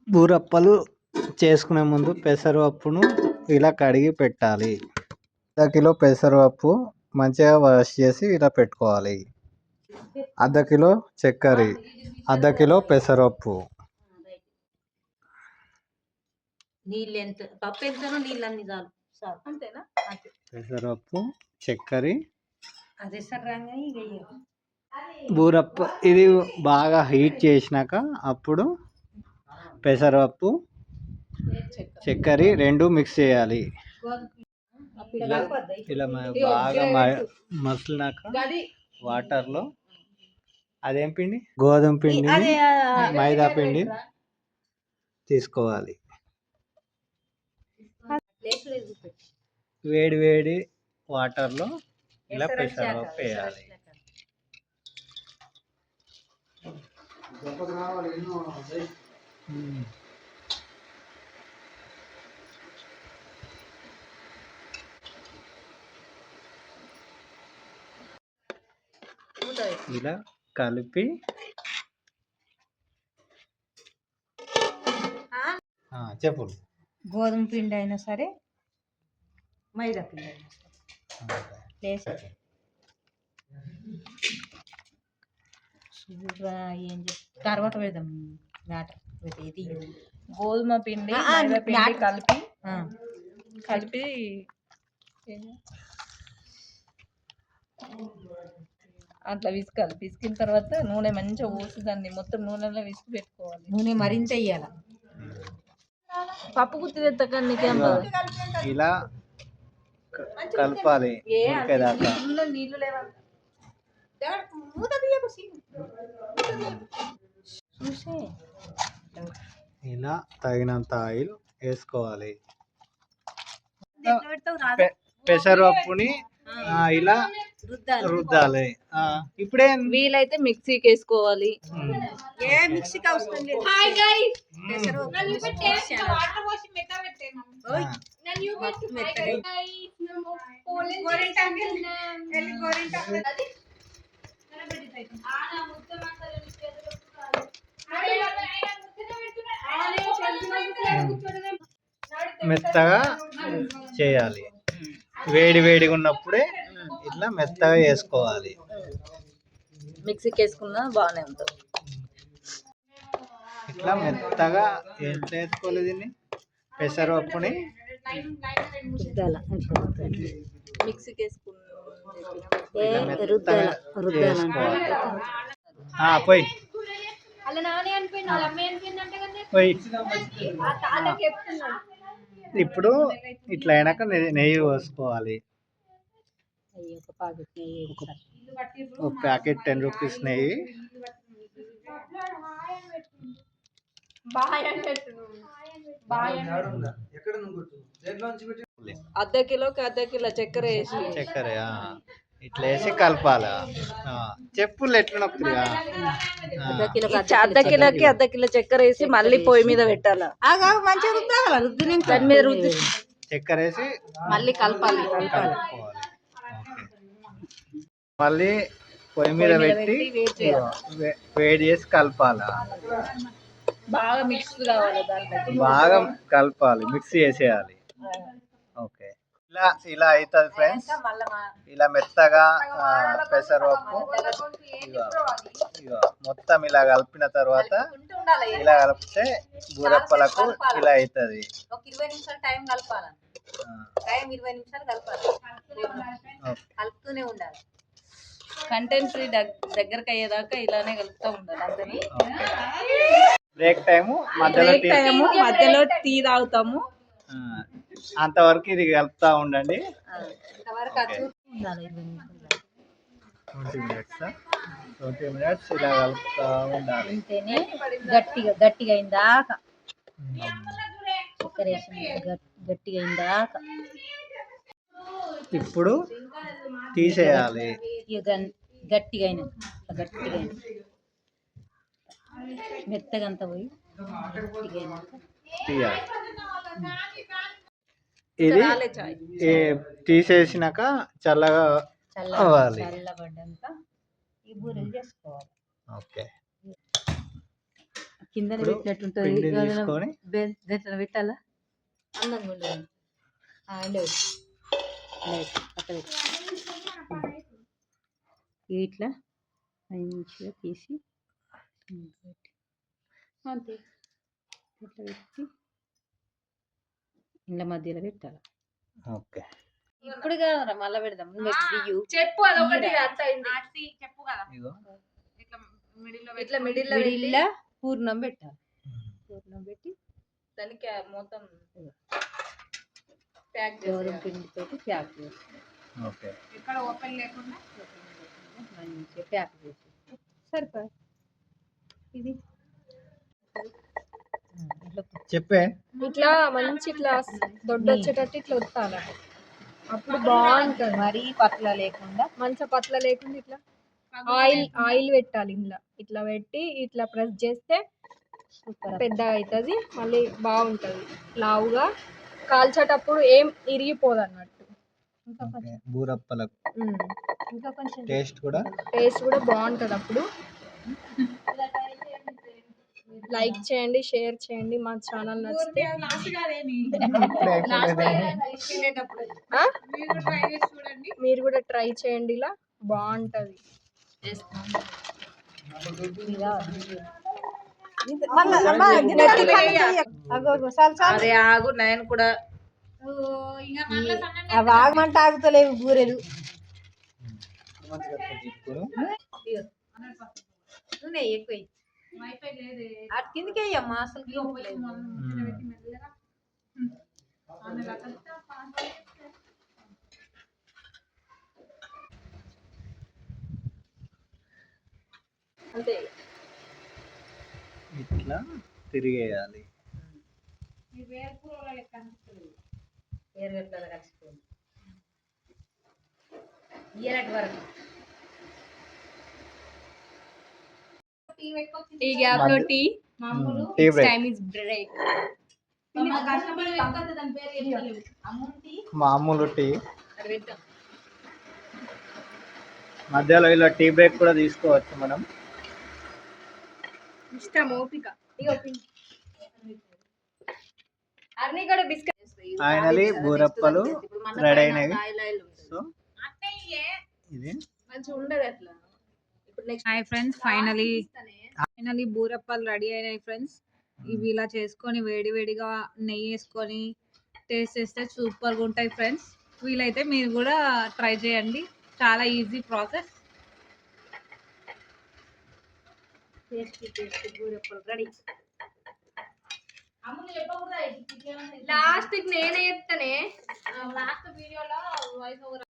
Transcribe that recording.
బూరప్పలు చేసుకునే ముందు పెసరపప్పును ఇలా కడిగి పెట్టాలి. అర్ధ కిలో పెసరపప్పు మంచిగా వాష్ చేసి ఇలా పెట్టుకోవాలి. అర్ధ కిలో చక్కెర, అర్ధ కిలో పెసరపప్పు, పెసరపప్పు, చక్కెర, బూరప్ప. ఇది బాగా హీట్ చేసినాక అప్పుడు పెసరపప్పు, చక్కెర రెండు మిక్స్ చేయాలి. ఇలా బాగా మసిలినాక వాటర్లో అదేం పిండి, గోధుమ పిండి, మైదా పిండి తీసుకోవాలి. వేడి వేడి వాటర్లో ఇలా పెసరపప్పు వేయాలి. ఇలా కలిపి చెప్పు. గోధుమ పిండి అయినా సరే, మైదా పిండి అయినా సరే ఏం తర్వాత పెడదాం. ఇది గోధుమ పిండి మైదా పిండి కలిపి అట్లా విసుకాలి. విసికిన తర్వాత నూనె మంచిగా పోసి దాన్ని మొత్తం నూనెలో విసికి పెట్టుకోవాలి. నూనె మరింత వేయాలి. పప్పు గుత్తి తెత్తకండి ఇలా కలపాలి. నీళ్లు లేవాలి. ఇలా తగినంత ఆయిల్ వేసుకోవాలి. పెసరపప్పుని ఇలా రుద్దాలి. ఇప్పుడే వీలైతే మిక్సీకి వేసుకోవాలి. మిక్సీకి అవసరం లేదు. మెత్తగా చేయాలి. వేడి వేడిగా ఉన్నప్పుడే ఇట్లా మెత్తగా వేసుకోవాలి. మిక్సీకి వేసుకున్నా బాగానే ఉంటుంది. ఇట్లా మెత్తగా ఎంత వేసుకోవాలి దీన్ని, పెసరపప్పుని మిక్సీకి వేసుకున్నా పోయి ఇప్పుడు ఇట్లా అయినాక నెయ్యి పోసుకోవాలి. ఒక ప్యాకెట్ 10 రూపీస్ నెయ్యి. అర్ధ కిలోకి అర్ధ కిలో చక్కెర వేసి ఇట్లా వేసి కలపాలి. చెప్పులు ఎట్లా నొక్కుతుగా. అర్ధ కిలోకి అర్ధ కిలో చక్కెర వేసి మళ్ళీ పొయ్యి మీద పెట్టాలి. దాని మీద రుద్ది చక్కెర వేసి మళ్ళీ కలపాలి. మళ్ళీ పొయ్యి మీద పెట్టి వేడి చేసి కలపాలి. బాగా మిక్స్ కావాలి. బాగా కలపాలి, మిక్స్ చేసేయాలి. ఓకే, ఇలా అవుతుంది ఫ్రెండ్స్. ఇలా మెత్తగా పెసరపప్పు మొత్తం ఇలా కలిపిన తర్వాత ఇలా కలిపితే బూరప్పలకు ఇలా అవుతుంది. 20 నిమిషాలు టైం కలపాలి. 20 నిమిషాలు కలపాలి. కలుపుతూనే ఉండాలి. కంటెంట్ ఫ్రీ దగ్గరకు అయ్యేదాకా ఇలానే కలుపుతూ ఉండాలి. అంతేనా? బ్రేక్ టైము మధ్యలో టీ తాగుతాము. అంతవరకు ఇది కలుపుతా ఉండండి. 20 minutes ఇలా కలుపుతా ఉండాలి. గట్టిగా అయిందాకా గట్టిగా అయిందాకా ఇప్పుడు తీసేయాలి. గట్టిగా అయినా మెత్తగా అంతా పోయి తీయాలి. ఇది తీసేసినాక చల్లబడ్డాక ఈ బూరెలు చేసుకోవాలి. ఓకే, కింద ఇప్పుడు పెట్టినట్టుంటది పిండి తీసుకొని దాంట్లో పెట్టాలా అందంగా ఉండదు ఉండవు ఇట్లా మంచిగా తీసి అంతే ఇట్లా పెట్టి ఇండ్ల మధ్యలో పెట్టాలి. ఓకే. ఇప్పుడు కాదురా మళ్ళీ పెడదాం. చెప్పు అదొకటి అంత చెప్పు కదా. ఇగో ఇట్లా మిడిల్ పూర్ణం పెట్టాలి. ఉమ్. పెట్టి దానికి మొత్తం ప్యాక్ గోధుమ పిండితో ప్యాక్ చేసి ఓకే. ఎక్కడ ఓపెన్ లేకుండా మంచిగా ప్యాక్ చేసి సరిపోయి ఇది చెప్పే. ఇట్లా మంచి ఇట్లా దొడ్డు వచ్చేటట్టు ఇట్లా వస్తాను, అప్పుడు బాగుంటుంది. మరీ పట్ల లేకుండా మంచిగా పట్ల లేకుండా ఇట్లా ఆయిల్ పెట్టాలి. ఇంట్లో ఇట్లా పెట్టి ఇట్లా ప్రెస్ చేస్తే సూపర్ పెద్దగా అవుతుంది, మళ్ళీ బాగుంటుంది. లావుగా కాల్చేటప్పుడు ఏం ఇరిగిపోదు అన్నట్టు. ఓకే. బూరప్పలకు ఇంకా కొంచెం టేస్ట్ కూడా బాగుంటుంది. అప్పుడు లైక్ చేయండి, షేర్ చేయండి. మా ఛానల్ నచ్చితే ఆ? మీరు కూడా ట్రై చేయండి, ఇలా బాగుంటుంది. అరే ఆగు నేను కూడా ఆగమంటే ఆగుతలేవు బూరెలు. ఎక్కువ అటు కిందకి అయ్యమ్మా అసలు అంతే. ఇట్లా తిరిగేయాలి. ఏరుగట్ల కలిసిపోయింది ఇయ్యనటి వరకు. ఈ గ్యాప్ లో tea tea break. Time is break. మామూలు టీ. మధ్యలో ఇలా టీ బ్రేక్ కూడా తీసుకోవచ్చు మనం. ఇష్టం ఓపిక. అన్ని కూడా బిస్కెట్ ఫైనలీ బూరప్పలు రెడీ అయినవి. సో ఇది మంచిగా ఉండదు అట్లా. హాయ్ ఫ్రెండ్స్, ఫైనలీ బూరప్పాలు రెడీ అయినాయి ఫ్రెండ్స్. ఇవి ఇలా చేసుకొని వేడివేడిగా నెయ్యి వేసుకొని టేస్ట్ చేస్తే సూపర్గా ఉంటాయి ఫ్రెండ్స్. వీలైతే మీరు కూడా ట్రై చేయండి, చాలా ఈజీ ప్రాసెస్. లాస్ట్ నేనే చెప్తానే. లాస్ట్ వీడియోలో వాయిస్ ఓవర్